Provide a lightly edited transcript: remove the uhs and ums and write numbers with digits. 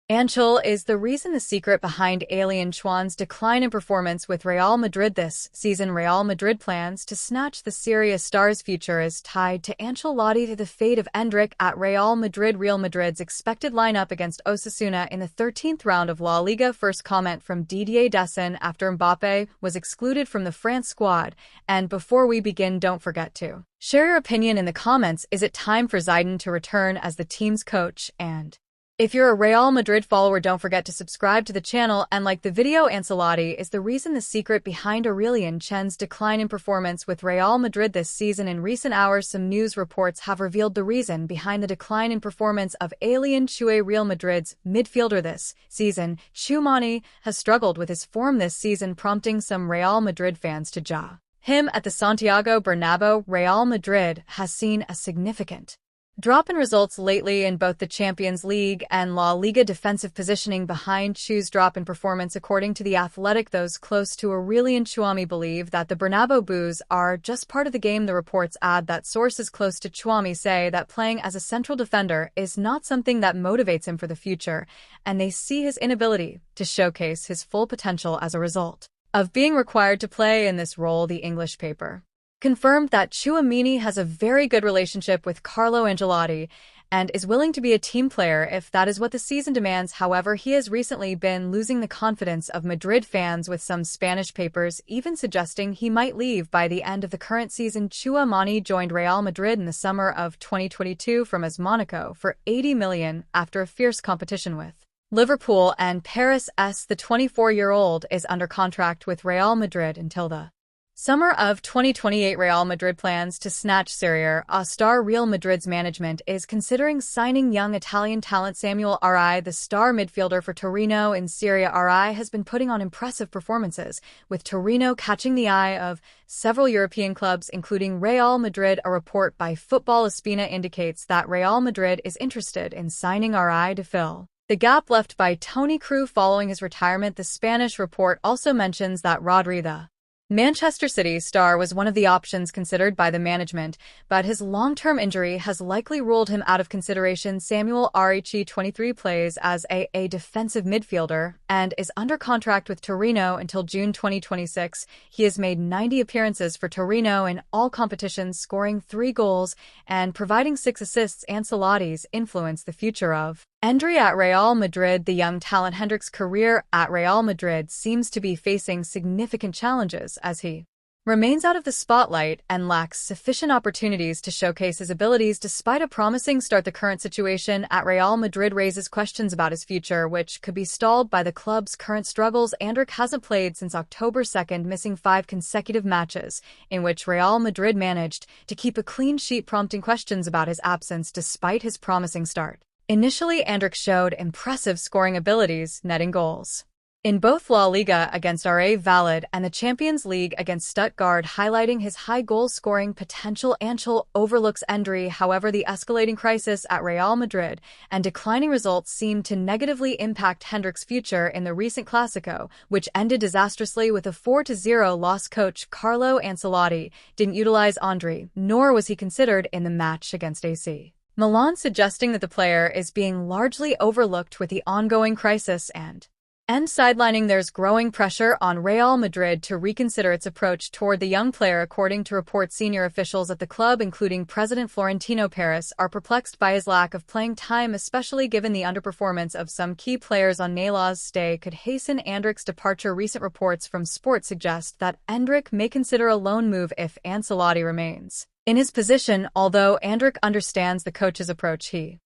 Ancelotti is the reason the secret behind Alien Chuan's decline in performance with Real Madrid this season. Real Madrid plans to snatch the Serie A star's future is tied to Ancelotti to the fate of Endrick at Real Madrid. Real Madrid's expected lineup against Osasuna in the 13th round of La Liga. First comment from Didier Deschamps after Mbappe was excluded from the France squad. And before we begin, don't forget to share your opinion in the comments. Is it time for Zidane to return as the team's coach? And if you're a Real Madrid follower, don't forget to subscribe to the channel and like the video. Ancelotti is the reason the secret behind Aurelien Chen's decline in performance with Real Madrid this season. In recent hours, some news reports have revealed the reason behind the decline in performance of Aurelien Chen. Real Madrid's midfielder this season, Tchouaméni, has struggled with his form this season, prompting some Real Madrid fans to jaw him at the Santiago Bernabeu. Real Madrid has seen a significant drop in results lately in both the Champions League and La Liga. Defensive positioning behind Chu's drop in performance. According to The Athletic, those close to Aurelien Tchouaméni believe that the Bernabeu boos are just part of the game. The reports add that sources close to Tchouaméni say that playing as a central defender is not something that motivates him for the future, and they see his inability to showcase his full potential as a result of being required to play in this role. The English paper confirmed that Tchouaméni has a very good relationship with Carlo Ancelotti and is willing to be a team player if that is what the season demands. However, he has recently been losing the confidence of Madrid fans, with some Spanish papers even suggesting he might leave by the end of the current season. Tchouaméni joined Real Madrid in the summer of 2022 from AS Monaco for 80 million after a fierce competition with Liverpool and Paris. The 24-year-old is under contract with Real Madrid until the summer of 2028. Real Madrid plans to snatch Serie A star. Real Madrid's management is considering signing young Italian talent Samuel Ri. The star midfielder for Torino in Serie A. Ri has been putting on impressive performances, with Torino catching the eye of several European clubs, including Real Madrid. A report by Football Espina indicates that Real Madrid is interested in signing Ri to fill the gap left by Toni Kroos following his retirement. The Spanish report also mentions that Rodri, the Manchester City star, was one of the options considered by the management, but his long-term injury has likely ruled him out of consideration. Samuel Ri, 23, plays as a defensive midfielder and is under contract with Torino until June 2026. He has made 90 appearances for Torino in all competitions, scoring 3 goals and providing 6 assists. Ancelotti's influence the future of Endrick at Real Madrid. The young talent Hendrick's career at Real Madrid seems to be facing significant challenges as he remains out of the spotlight and lacks sufficient opportunities to showcase his abilities. Despite a promising start, the current situation at Real Madrid raises questions about his future, which could be stalled by the club's current struggles. Endrick hasn't played since October 2nd, missing 5 consecutive matches in which Real Madrid managed to keep a clean sheet, prompting questions about his absence despite his promising start. Initially, Endrick showed impressive scoring abilities, netting goals in both La Liga against RA Valladolid and the Champions League against Stuttgart, highlighting his high goal-scoring potential. Ancelotti overlooks Endrick. However, the escalating crisis at Real Madrid and declining results seem to negatively impact Hendrick's future in the recent Clásico, which ended disastrously with a 4-0 loss. Coach Carlo Ancelotti didn't utilize Endrick, nor was he considered in the match against AC Milan, suggesting that the player is being largely overlooked with the ongoing crisis and sidelining. There's growing pressure on Real Madrid to reconsider its approach toward the young player. According to reports, senior officials at the club, including President Florentino Perez, are perplexed by his lack of playing time, especially given the underperformance of some key players. On Neylar's stay could hasten Endrick's departure. Recent reports from Sport suggest that Endrick may consider a loan move if Ancelotti remains in his position. Although Endrick understands the coach's approach, he